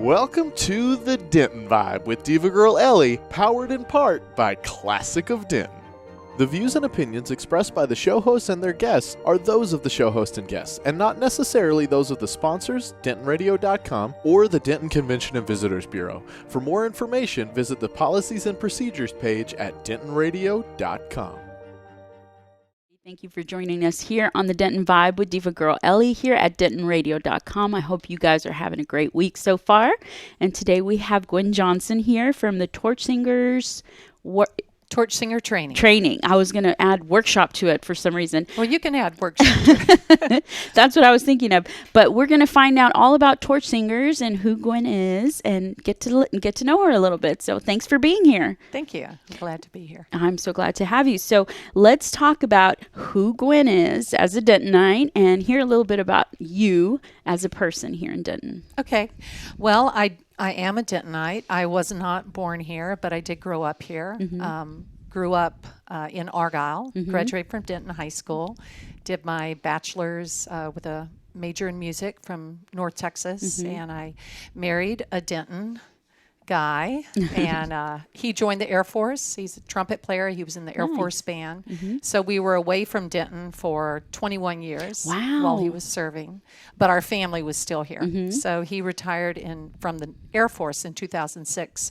Welcome to the Denton Vibe with Diva Girl Ellie, powered in part by Classic of Denton. The views and opinions expressed by the show hosts and their guests are those of the show host and guests, and not necessarily those of the sponsors, DentonRadio.com, or the Denton Convention and Visitors Bureau. For more information, visit the Policies and Procedures page at DentonRadio.com. Thank you for joining us here on the Denton Vibe with Diva Girl Ellie here at DentonRadio.com. I hope you guys are having a great week so far. And today we have Gwen Johnson here from the Torchsingers. Torchsinger training. I was going to add workshop to it for some reason. Well, you can add workshop. That's what I was thinking of. But we're going to find out all about Torchsingers and who Gwen is and get to know her a little bit. So thanks for being here. Thank you. I'm glad to be here. I'm so glad to have you. So let's talk about who Gwen is as a Dentonite and hear a little bit about you as a person here in Denton. Okay. Well, I am a Dentonite. I was not born here, but I did grow up here. Mm-hmm. Grew up in Argyle, graduated from Denton High School, did my bachelor's with a major in music from North Texas, and I married a Denton guy, and he joined the Air Force. He's a trumpet player. He was in the Air Force band. So we were away from Denton for 21 years while he was serving, but our family was still here. So he retired from the Air Force in 2006,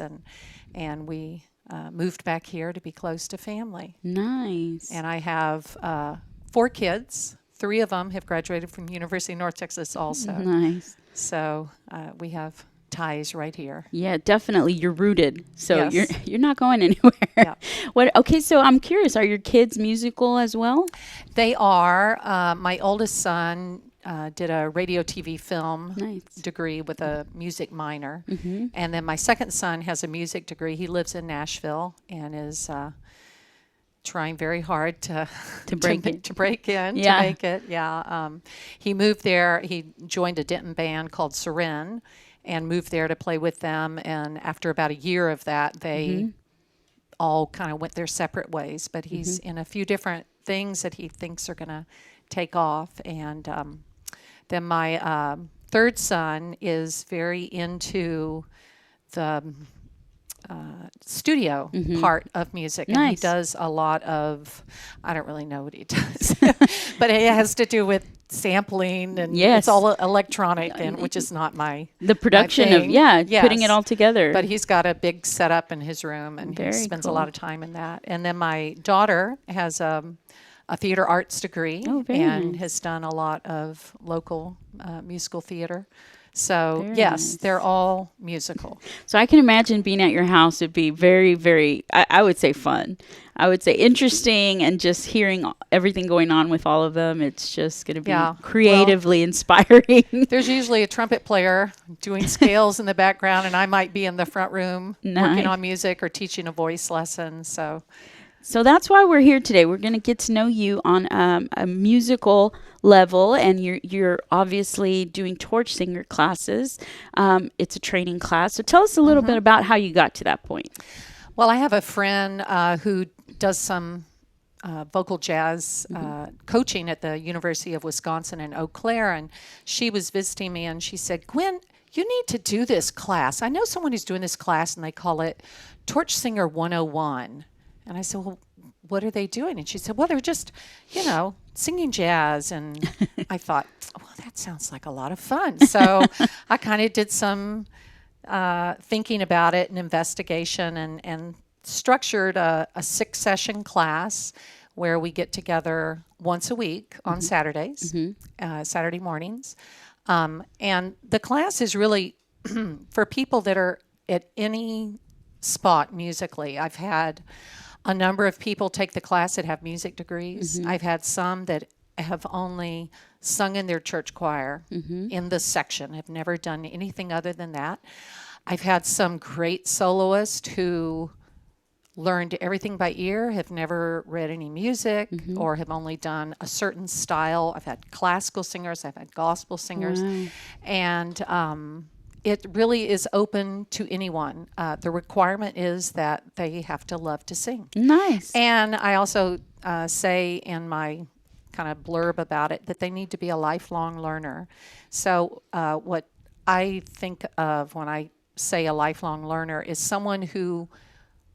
and we moved back here to be close to family. Nice. And I have 4 kids. 3 of them have graduated from University of North Texas also. Nice. So we have ties right here. Yeah, definitely. You're rooted, so Yes. you're not going anywhere. Yeah. Okay, so I'm curious. Are your kids musical as well? They are. My oldest son did a radio, TV, film degree with a music minor, and then my second son has a music degree. He lives in Nashville and is trying very hard to break in, to make it. Yeah. He moved there. He joined a Denton band called Seren, and moved there to play with them. And after about a year of that, they all kind of went their separate ways. But he's in a few different things that he thinks are going to take off. And then my third son is very into the studio part of music. And he does a lot of, I don't really know what he does, but it has to do with sampling, and it's all electronic, and which is not the production of putting it all together. But he's got a big setup in his room, and he spends a lot of time in that. And then my daughter has a theater arts degree and has done a lot of local musical theater. So, they're all musical. So I can imagine being at your house would be very, very, I would say fun. I would say interesting, and just hearing everything going on with all of them. It's just going to be creatively inspiring. There's usually a trumpet player doing scales in the background, and I might be in the front room working on music or teaching a voice lesson. So that's why we're here today. We're going to get to know you on a musical level, and you're obviously doing Torchsinger classes. It's a training class. So tell us a little bit about how you got to that point. Well, I have a friend who does some vocal jazz coaching at the University of Wisconsin in Eau Claire, and she was visiting me, and she said, "Gwen, you need to do this class. I know someone who's doing this class, and they call it Torchsinger 101. And I said, "Well, what are they doing?" And she said, "Well, they're just, singing jazz." And I thought, well, that sounds like a lot of fun. So I kind of did some thinking about it and investigation, and structured a 6-session class where we get together once a week on Saturdays, Saturday mornings. And the class is really for people that are at any spot musically. I've had a number of people take the class that have music degrees. I've had some that have only sung in their church choir in the section, have never done anything other than that. I've had some great soloists who learned everything by ear, have never read any music, or have only done a certain style. I've had classical singers, I've had gospel singers, and it really is open to anyone. The requirement is that they have to love to sing. Nice. And I also say in my kind of blurb about it that they need to be a lifelong learner. So what I think of when I say a lifelong learner is someone who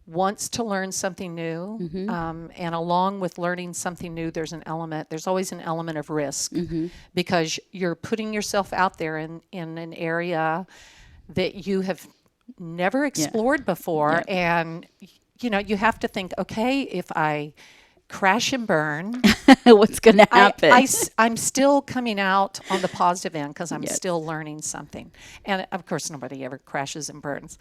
wants to learn something new. And along with learning something new, there's always an element of risk because you're putting yourself out there in an area that you have never explored before. And, you have to think, okay, if I crash and burn, what's going to happen? I'm still coming out on the positive end because I'm still learning something. And of course, nobody ever crashes and burns.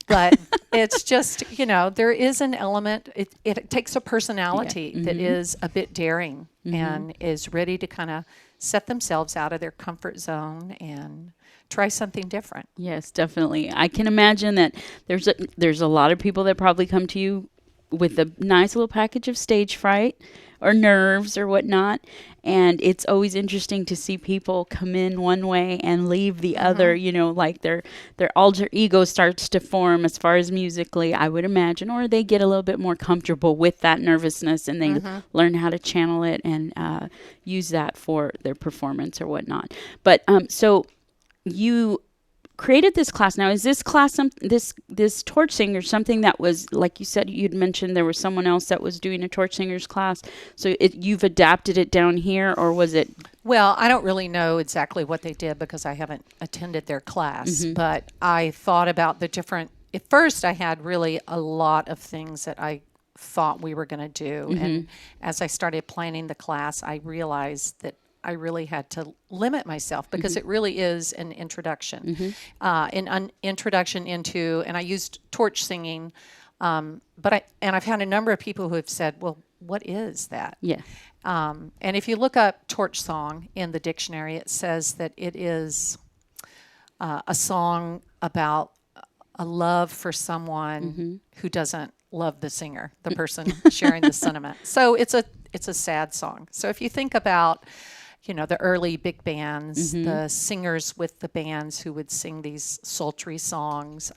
But it's just, there is an element, it takes a personality that is a bit daring and is ready to kind of set themselves out of their comfort zone and try something different. Yes, definitely. I can imagine that there's a lot of people that probably come to you with a nice little package of stage fright or nerves or whatnot. And it's always interesting to see people come in one way and leave the other, like their alter ego starts to form as far as musically, I would imagine, or they get a little bit more comfortable with that nervousness and they learn how to channel it and use that for their performance or whatnot. But so you created this class. Now, is this class this Torchsinger something that was, like you said, you'd mentioned there was someone else that was doing a Torchsinger's class, so you've adapted it down here, or was it? Well, I don't really know exactly what they did because I haven't attended their class, but I thought about the different. At first, I had really a lot of things that I thought we were going to do, and as I started planning the class, I realized that I really had to limit myself because it really is an introduction, an introduction into, and I used torch singing, but I've had a number of people who have said, well, what is that? Yeah. And if you look up torch song in the dictionary, it says that it is a song about a love for someone who doesn't love the singer, the person sharing the sentiment. So it's a sad song. So if you think about the early big bands, the singers with the bands who would sing these sultry songs,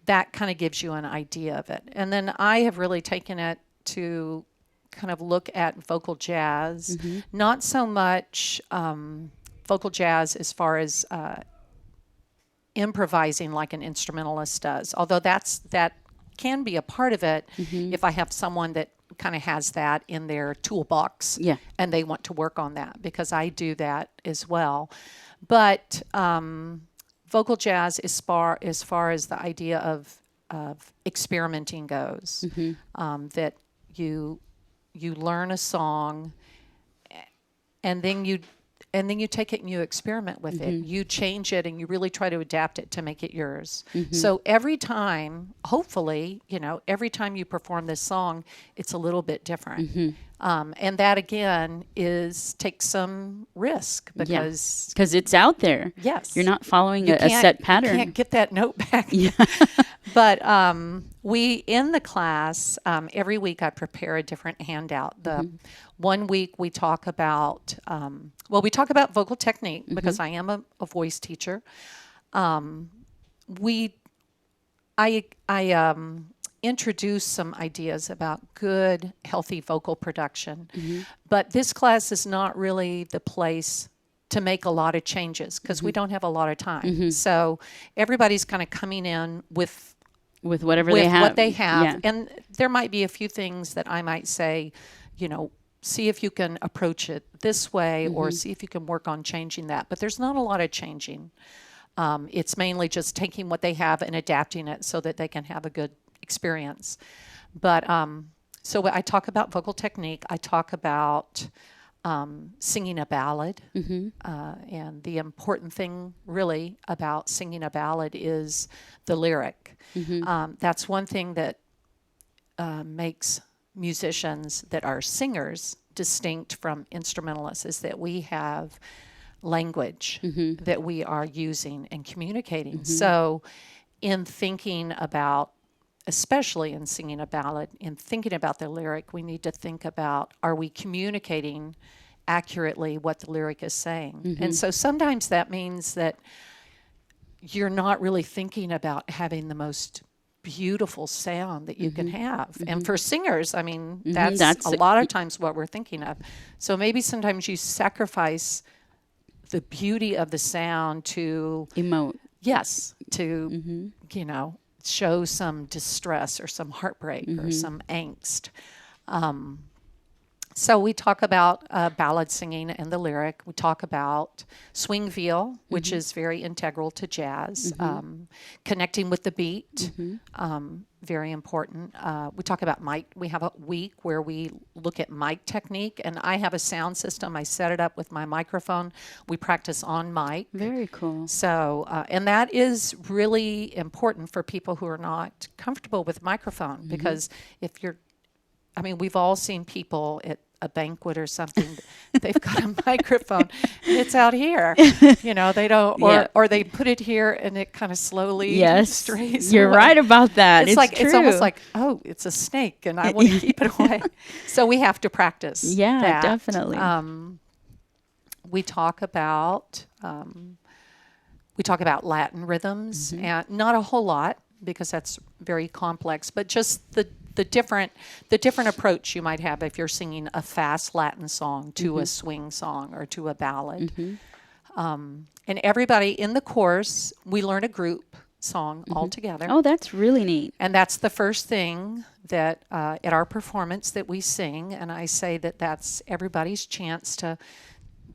that kind of gives you an idea of it. And then I have really taken it to kind of look at vocal jazz, not so much vocal jazz as far as improvising like an instrumentalist does, although that can be a part of it if I have someone that kind of has that in their toolbox and they want to work on that, because I do that as well. But vocal jazz, as far as the idea of experimenting goes, that you learn a song and then you take it and you experiment with it. You change it and you really try to adapt it to make it yours. So every time, hopefully, every time you perform this song, it's a little bit different. And that, again, takes some risk because it's out there. Yes. You're not following a set pattern. You can't get that note back. Yeah. But in the class, every week I prepare a different handout. The 1 week we talk about, we talk about vocal technique because I am a voice teacher. I introduce some ideas about good, healthy vocal production. But this class is not really the place to make a lot of changes because we don't have a lot of time. So everybody's kind of coming in with whatever they have. What they have. And there might be a few things that I might say, see if you can approach it this way or see if you can work on changing that. But there's not a lot of changing. It's mainly just taking what they have and adapting it so that they can have a good experience. But so I talk about vocal technique. I talk about singing a ballad. And the important thing really about singing a ballad is the lyric. That's one thing that makes musicians that are singers distinct from instrumentalists, is that we have language that we are using and communicating. So in thinking about, especially in singing a ballad, in thinking about the lyric, we need to think about, are we communicating accurately what the lyric is saying? And so sometimes that means that you're not really thinking about having the most beautiful sound that you can have. And for singers, I mean, that's a lot of times what we're thinking of. So maybe sometimes you sacrifice the beauty of the sound to Emote. yes, to show some distress or some heartbreak or some angst. So we talk about ballad singing and the lyric. We talk about swing feel, which is very integral to jazz. Connecting with the beat, very important. We talk about mic. We have a week where we look at mic technique, and I have a sound system. I set it up with my microphone. We practice on mic. Very cool. So, and that is really important for people who are not comfortable with microphone, because if you're we've all seen people at a banquet or something, they've got a microphone and it's out here, they don't, or they put it here and it kind of slowly strays You're away. Right about that. It's like, true. it's almost like, oh, it's a snake and I want to keep it away. So we have to practice. Yeah, that. definitely. We talk about Latin rhythms, and not a whole lot because that's very complex, but just the different approach you might have if you're singing a fast Latin song to a swing song or to a ballad. And everybody in the course, we learn a group song all together. Oh, that's really neat. And that's the first thing that at our performance that we sing, and I say that that's everybody's chance to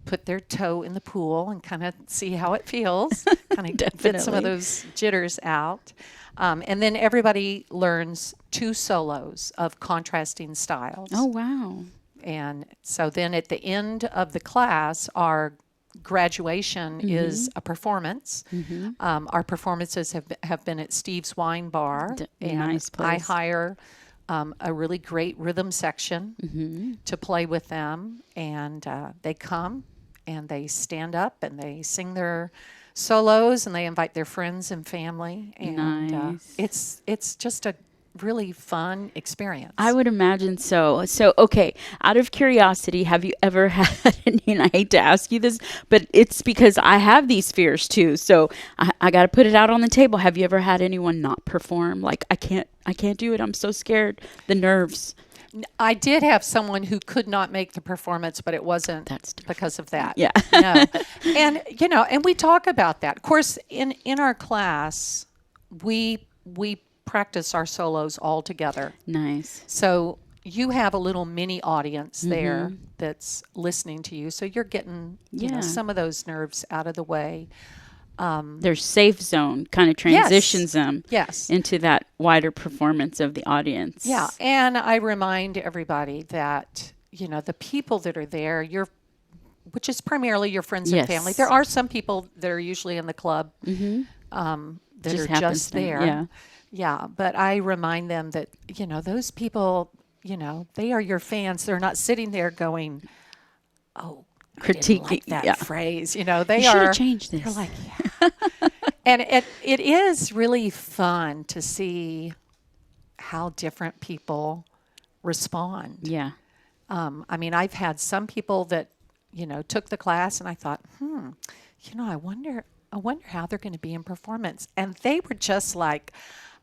put their toe in the pool and kind of see how it feels, kind of get some of those jitters out. And then everybody learns 2 solos of contrasting styles. Oh, wow. And so then at the end of the class, our graduation is a performance. Our performances have been at Steve's Wine Bar. And nice place. I hire a really great rhythm section to play with them. And they come and they stand up and they sing their solos and they invite their friends and family. And nice. It's just a really fun experience. I would imagine so. So, okay, out of curiosity, have you ever had, and I hate to ask you this, but it's because I have these fears too. So I got to put it out on the table. Have you ever had anyone not perform? Like, I can't do it. I'm so scared. The nerves. I did have someone who could not make the performance, but it wasn't because of that. Yeah. No. And, and we talk about that. Of course, in our class, we practice our solos all together. Nice. So you have a little mini audience there that's listening to you. So you're getting, some of those nerves out of the way. Their safe zone kind of transitions them into that wider performance of the audience. Yeah. And I remind everybody that, the people that are there, which is primarily your friends and family. There are some people that are usually in the club that are just there. Yeah. Yeah. But I remind them that, those people, they are your fans. They're not sitting there going, oh, critiquing that phrase. They you should have changed this. They're like, yeah. And it is really fun to see how different people respond. Yeah. I've had some people that, took the class and I thought, I wonder how they're going to be in performance. And they were just like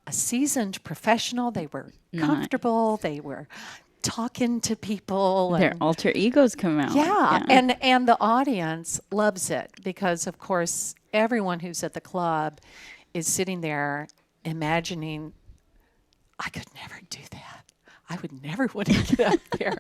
a seasoned professional. They were comfortable. They were talking to people. Their alter egos come out. Yeah. And the audience loves it because, of course, everyone who's at the club is sitting there imagining, I could never do that. I would never want to get up there.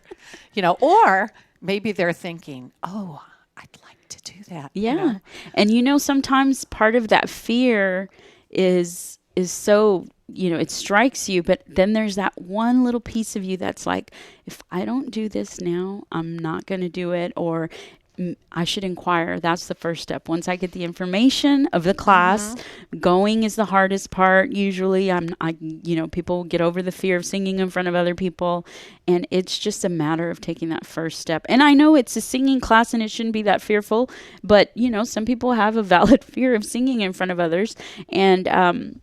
Or maybe they're thinking, oh, I'd like to do that. Yeah. And sometimes part of that fear is so, it strikes you, but then there's that one little piece of you that's like, if I don't do this now, I'm not going to do it, or I should inquire. That's the first step. Once I get the information of the class, going is the hardest part. Usually people get over the fear of singing in front of other people, and it's just a matter of taking that first step. And I know it's a singing class and it shouldn't be that fearful, but some people have a valid fear of singing in front of others, and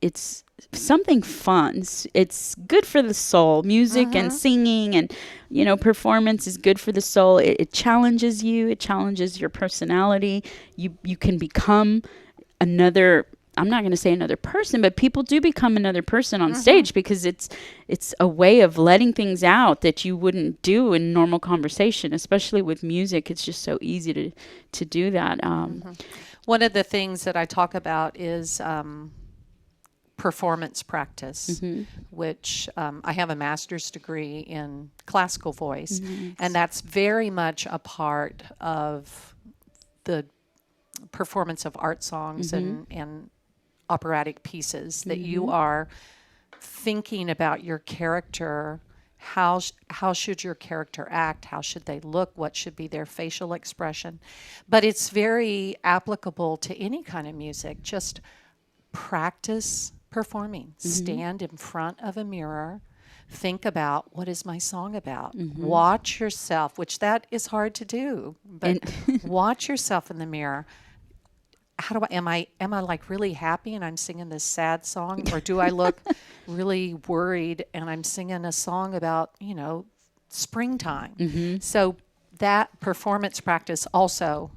it's something fun. It's good for the soul. Music and singing and performance is good for the soul. It challenges you. It challenges your personality. You can become another I'm not going to say another person, but people do become another person on stage because it's a way of letting things out that you wouldn't do in normal conversation, especially with music. It's just so easy to do that. One of the things that I talk about is performance practice, which I have a master's degree in classical voice, and that's very much a part of the performance of art songs and operatic pieces, that you are thinking about your character. How should your character act? How should they look? What should be their facial expression? But it's very applicable to any kind of music. Just practice performing. Stand in front of a mirror. Think about, what is my song about? Watch yourself, which that is hard to do, but watch yourself in the mirror. Am I like really happy and I'm singing this sad song, or do I look really worried and I'm singing a song about, springtime? So that performance practice also,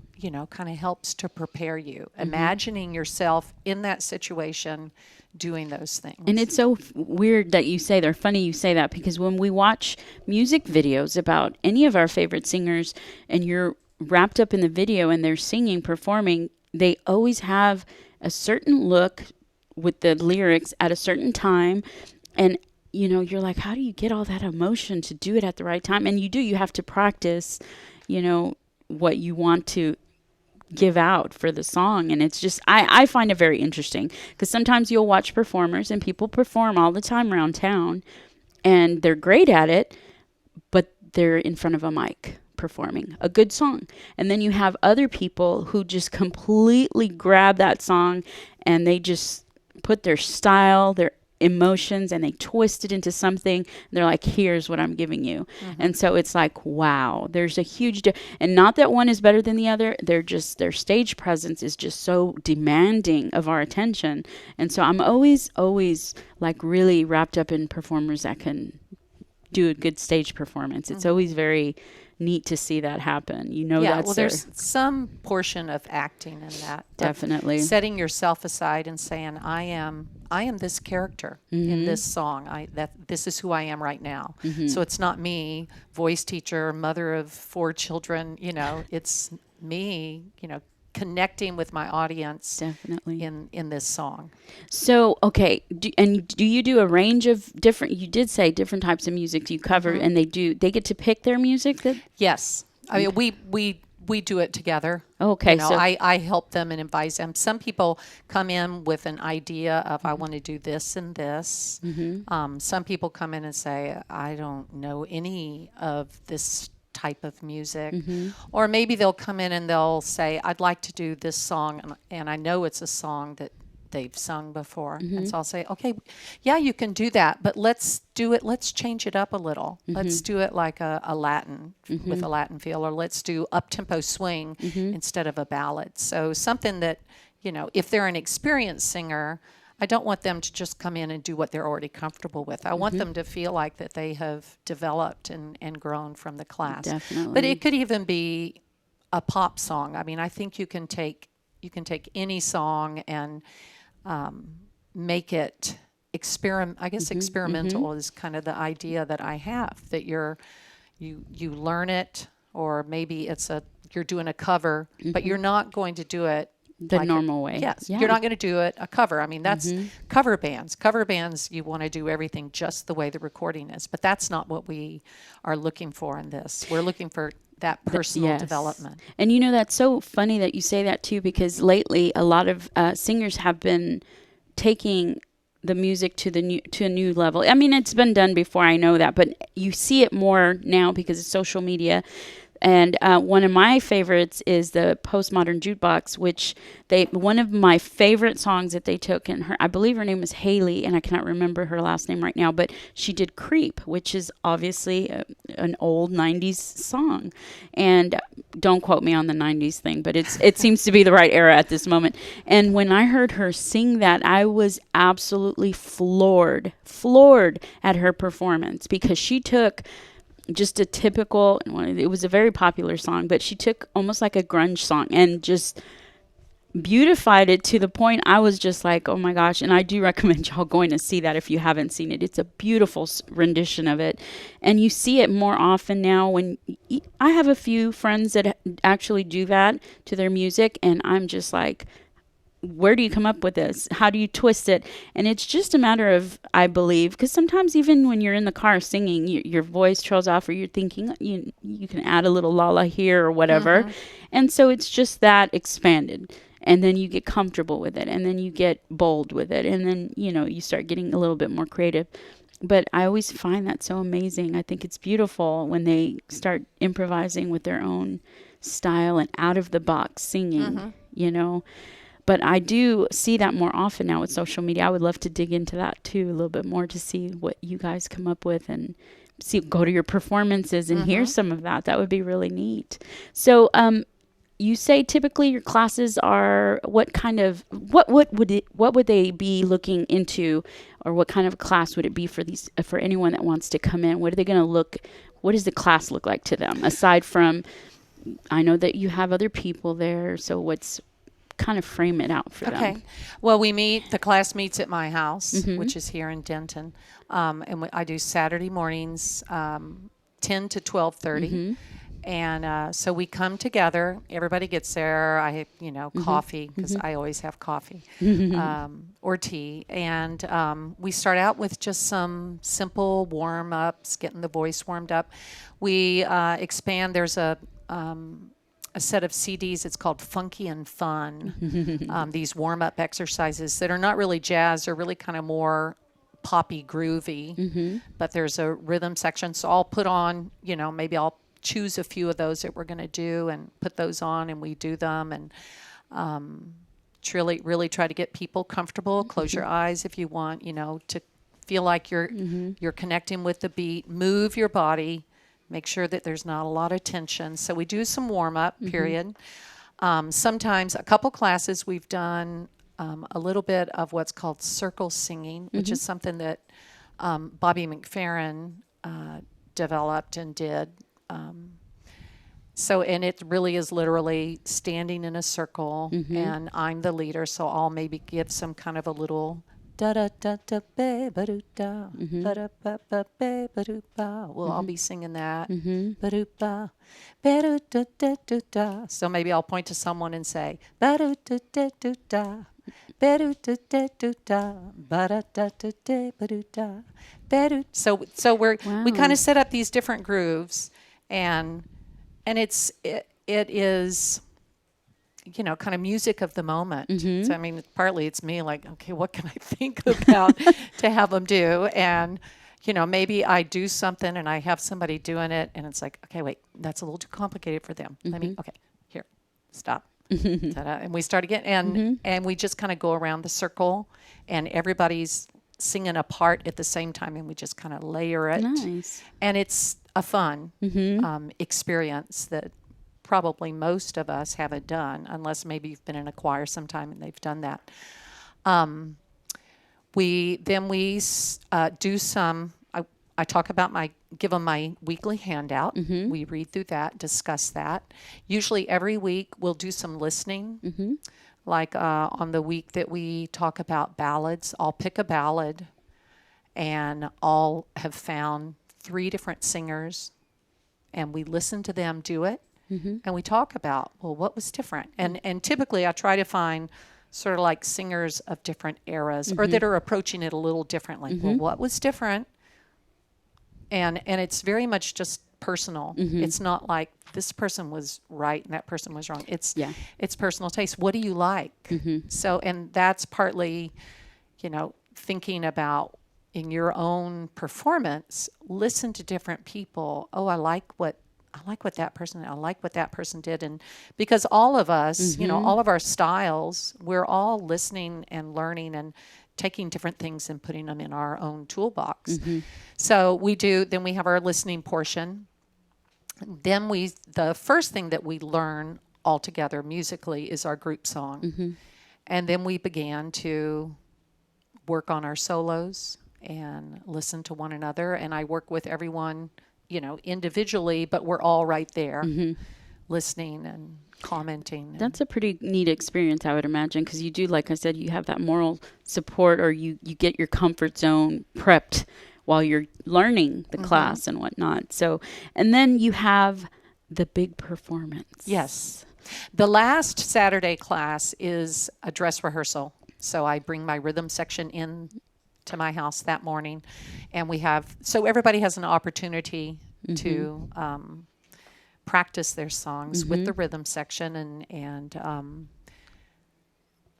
kind of helps to prepare you, imagining yourself in that situation, doing those things. And it's so weird that you say, they're funny you say that, because when we watch music videos about any of our favorite singers and you're wrapped up in the video and they're singing, performing, they always have a certain look with the lyrics at a certain time. And, you're like, how do you get all that emotion to do it at the right time? And you have to practice, what you want to give out for the song. And it's just, I find it very interesting, because sometimes you'll watch performers and people perform all the time around town and they're great at it, but they're in front of a mic performing a good song. And then you have other people who just completely grab that song and they just put their style, their emotions, and they twist it into something. They're like, here's what I'm giving you. And so it's like, wow, there's a huge and not that one is better than the other. They're just, their stage presence is just so demanding of our attention. And so I'm always like really wrapped up in performers that can do a good stage performance. It's always very neat to see that happen. There's some portion of acting in that. Definitely. Setting yourself aside and saying, I am this character in this song. This is who I am right now. So it's not me, voice teacher, mother of 4 children, it's me, connecting with my audience definitely in this song. So, okay. Do you do a range of different, you did say different types of music do you cover, and they get to pick their music? Yes. I mean, we do it together. Okay. So I help them and advise them. Some people come in with an idea of, I want to do this and this. Some people come in and say, I don't know any of this type of music. Or maybe they'll come in and they'll say, I'd like to do this song, and I know it's a song that they've sung before. And so I'll say, okay, yeah, you can do that, but let's change it up a little. Let's do it like a Latin, with a Latin feel, or let's do up-tempo swing instead of a ballad. So something that, if they're an experienced singer, I don't want them to just come in and do what they're already comfortable with. I want them to feel like that they have developed and grown from the class. Definitely. But it could even be a pop song. I mean, I think you can take any song and make it experimental is kind of the idea that I have, that you learn it, or maybe you're doing a cover, but you're not going to do it the normal way. Yes. Yeah. You're not going to do it a cover. I mean, that's cover bands. Cover bands, you want to do everything just the way the recording is, but that's not what we are looking for in this. We're looking for that personal development. And that's so funny that you say that too, because lately a lot of singers have been taking the music to a new level. I mean, it's been done before, I know that, but you see it more now because of social media. And one of my favorites is the Postmodern Jukebox, which one of my favorite songs that they took, and I believe her name was Haley, and I cannot remember her last name right now, but she did Creep, which is obviously an old 90s song. And don't quote me on the 90s thing, but it seems to be the right era at this moment. And when I heard her sing that, I was absolutely floored at her performance, because she took just a typical, it was a very popular song, but she took almost like a grunge song and just beautified it to the point I was just like, oh my gosh. And I do recommend y'all going to see that if you haven't seen it. It's a beautiful rendition of it. And you see it more often now when I have a few friends that actually do that to their music. And I'm just like, where do you come up with this? How do you twist it? And it's just a matter of, I believe, because sometimes even when you're in the car singing, your voice trails off, or you're thinking you can add a little la here or whatever. And so it's just that expanded. And then you get comfortable with it, and then you get bold with it, and then, you start getting a little bit more creative. But I always find that so amazing. I think it's beautiful when they start improvising with their own style and out of the box singing, But I do see that more often now with social media. I would love to dig into that too a little bit more to see what you guys come up with and go to your performances and hear some of that. That would be really neat. So, you say typically your classes are what would they be looking into, or what kind of class would it be for anyone that wants to come in? What does the class look like to them, aside from, I know that you have other people there, so what's kind of frame it out for them? Okay. Well, the class meets at my house, which is here in Denton. And I do Saturday mornings, 10 to 12:30. And so we come together. Everybody gets there. I have, coffee, because I always have coffee or tea. And we start out with just some simple warm-ups, getting the voice warmed up. We expand. There's a set of CDs. It's called Funky and Fun. These warm-up exercises that are not really jazz. They're really kind of more poppy, groovy. But there's a rhythm section. So I'll put on, maybe I'll choose a few of those that we're going to do and put those on, and we do them, and really try to get people comfortable. Close your eyes if you want, to feel like you're connecting with the beat. Move your body. Make sure that there's not a lot of tension. So we do some warm-up, period. Sometimes a couple classes we've done a little bit of what's called circle singing, which is something that Bobby McFerrin developed and did. And it really is literally standing in a circle, and I'm the leader, so I'll maybe give some kind of a little da da da da ba ba do da ba da ba ba ba ba do ba. Well, I'll be singing that ba do ba ba do da da do da. So maybe I'll point to someone and say ba do da da do da ba do da da do da ba da da da da ba do da ba do. So we kind of set up these different grooves, and it is, kind of music of the moment. So, I mean, partly it's me like, okay, what can I think about to have them do? And, maybe I do something and I have somebody doing it, and it's like, okay, wait, that's a little too complicated for them. Okay, here, stop. Ta-da. And we start again, and we just kind of go around the circle, and everybody's singing a part at the same time, and we just kind of layer it. Nice. And it's a fun experience that probably most of us haven't done, unless maybe you've been in a choir sometime and they've done that. We do some. I talk about give them my weekly handout. We read through that, discuss that. Usually every week we'll do some listening. Like on the week that we talk about ballads, I'll pick a ballad, and I'll have found 3 different singers, and we listen to them do it, and we talk about, well, what was different? And typically I try to find sort of like singers of different eras or that are approaching it a little differently. Well, what was different? And it's very much just personal. It's not like this person was right and that person was wrong. It's personal taste. What do you like? So, and that's partly, thinking about in your own performance, listen to different people. Oh, I like what that person did. And because all of us, all of our styles, we're all listening and learning and taking different things and putting them in our own toolbox. So then we have our listening portion. Then the first thing that we learn all together musically is our group song. And then we began to work on our solos and listen to one another. And I work with everyone, individually, but we're all right there listening and commenting. That's a pretty neat experience, I would imagine, because you do, like I said, you have that moral support, or you get your comfort zone prepped while you're learning the class and whatnot. So, and then you have the big performance. Yes. The last Saturday class is a dress rehearsal. So I bring my rhythm section in to my house that morning, and so everybody has an opportunity to practice their songs with the rhythm section and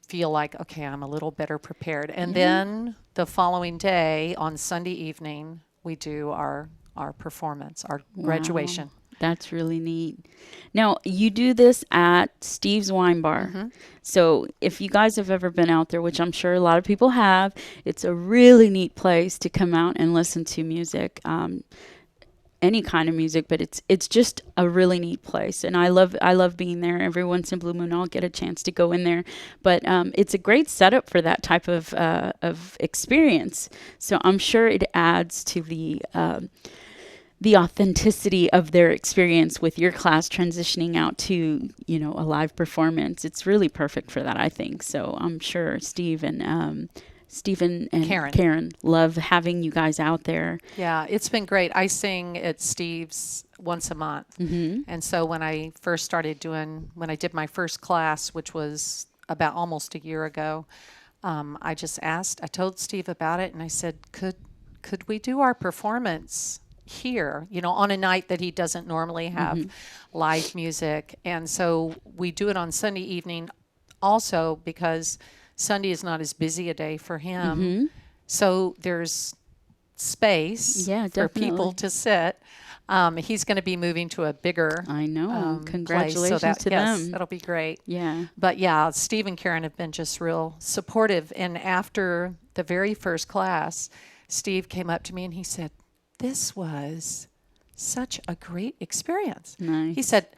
feel like, okay, I'm a little better prepared. And then the following day, on Sunday evening, we do our performance, our graduation. That's really neat. Now, you do this at Steve's Wine Bar. So if you guys have ever been out there, which I'm sure a lot of people have, it's a really neat place to come out and listen to music. Any kind of music, but it's just a really neat place, and I love being there. Every once in a blue moon I'll get a chance to go in there, but it's a great setup for that type of experience. So I'm sure it adds to the authenticity of their experience with your class transitioning out to, a live performance. It's really perfect for that, I think. So I'm sure Stephen and Karen love having you guys out there. Yeah, it's been great. I sing at Steve's once a month. And so when I did my first class, which was about almost a year ago, I told Steve about it, and I said, could we do our performance here, on a night that he doesn't normally have live music? And so we do it on Sunday evening also, because Sunday is not as busy a day for him. So there's space for people to sit. He's going to be moving to a bigger Congratulations place, to them. That'll be great. Yeah. But yeah, Steve and Karen have been just real supportive. And after the very first class, Steve came up to me and he said, "This was such a great experience." Nice. He said,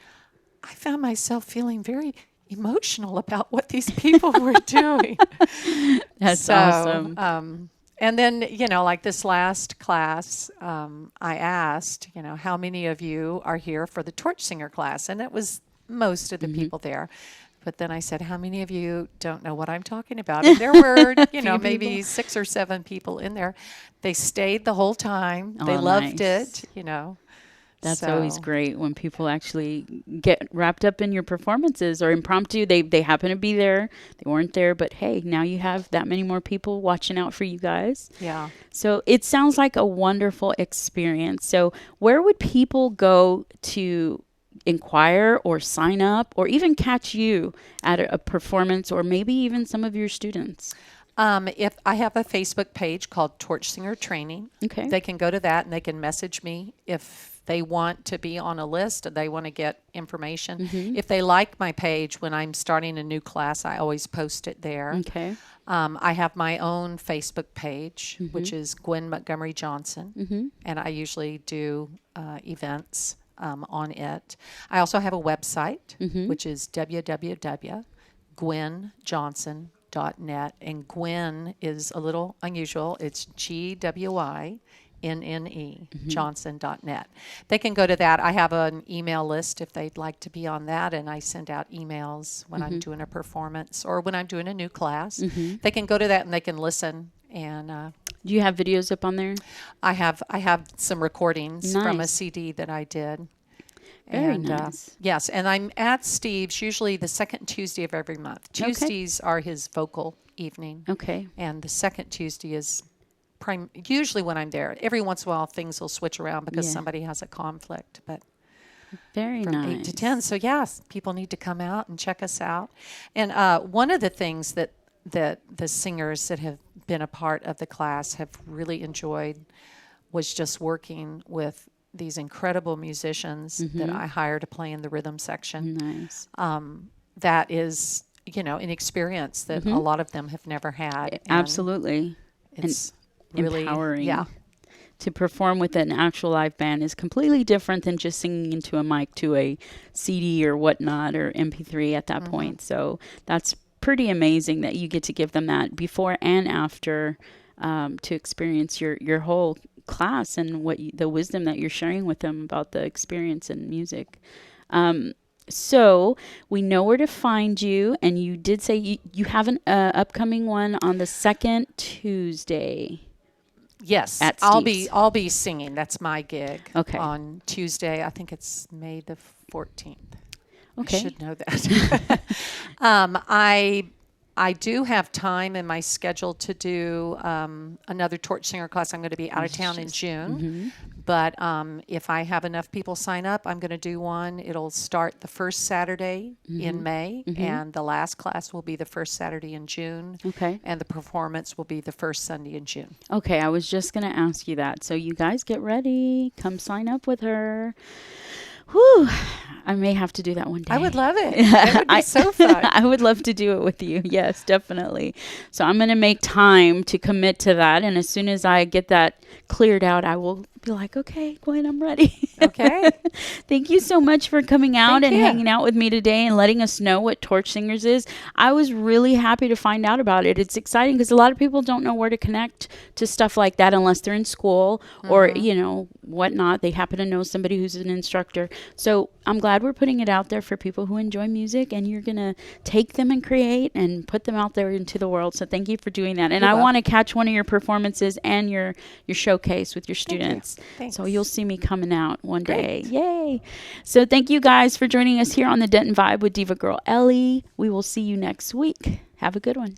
"I found myself feeling very emotional about what these people were doing." That's awesome. And then, like this last class, I asked, how many of you are here for the Torchsinger class? And it was most of the people there. But then I said, how many of you don't know what I'm talking about? And there were, maybe 6 or 7 people in there. They stayed the whole time. They loved it, That's always great when people actually get wrapped up in your performances, or impromptu. They happen to be there. They weren't there, but hey, now you have that many more people watching out for you guys. Yeah. So it sounds like a wonderful experience. So where would people go to inquire or sign up or even catch you at a performance, or maybe even some of your students? If I have a Facebook page called Torchsinger Training, they can go to that and they can message me if they want to be on a list and they want to get information. If they like my page, when I'm starting a new class, I always post it there. Okay. I have my own Facebook page, which is Gwen Montgomery Johnson, and I usually do events on it. I also have a website, which is www.gwenjohnson.net, and Gwen is a little unusual. It's GWINNE, Johnson.net. They can go to that. I have an email list if they'd like to be on that, and I send out emails when I'm doing a performance or when I'm doing a new class. They can go to that and they can listen. And do you have videos up on there? I have some recordings from a CD that I did. Very nice. Yes, and I'm at Steve's usually the second Tuesday of every month. Tuesdays are his vocal evening. Okay. And the second Tuesday is usually when I'm there. Every once in a while things will switch around because somebody has a conflict, but very from nice. 8 to 10. So yes, people need to come out and check us out. And one of the things that the singers that have been a part of the class have really enjoyed was just working with these incredible musicians that I hire to play in the rhythm section. Nice. That is, an experience that a lot of them have never had. Absolutely. It's really empowering. Yeah. To perform with an actual live band is completely different than just singing into a mic to a CD or whatnot or MP3 at that point. So that's pretty amazing that you get to give them that before and after to experience your whole class and the wisdom that you're sharing with them about the experience in music. So we know where to find you, and you did say you have an upcoming one on the second Tuesday. Yes, At I'll Steve's. be singing. That's my gig. Okay. On Tuesday, I think it's May the 14th. Okay. I should know that. I do have time in my schedule to do another Torchsinger class. I'm going to be out of town in June. But if I have enough people sign up, I'm going to do one. It'll start the first Saturday in May, and the last class will be the first Saturday in June. Okay. And the performance will be the first Sunday in June. Okay, I was just going to ask you that. So you guys get ready. Come sign up with her. Whew. I may have to do that one day. I would love it. It would be so fun. I would love to do it with you. Yes, definitely. So I'm going to make time to commit to that. And as soon as I get that cleared out, I will be like, okay, Gwen, I'm ready. Okay. Thank you so much for coming out Thank and you. hanging out with me today and letting us know what Torchsingers is. I was really happy to find out about it. It's exciting because a lot of people don't know where to connect to stuff like that unless they're in school or, you know, whatnot. They happen to know somebody who's an instructor. So I'm glad we're putting it out there for people who enjoy music, and you're going to take them and create and put them out there into the world. So thank you for doing that. And I want to catch one of your performances and your showcase with your students. Thanks. So you'll see me coming out one day. Yay. So thank you guys for joining us here on the Denton Vibe with Diva Girl Ellie. We will see you next week. Have a good one.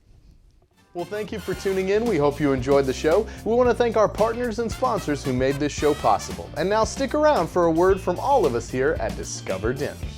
Well, thank you for tuning in. We hope you enjoyed the show. We want to thank our partners and sponsors who made this show possible. And now stick around for a word from all of us here at Discover Denton.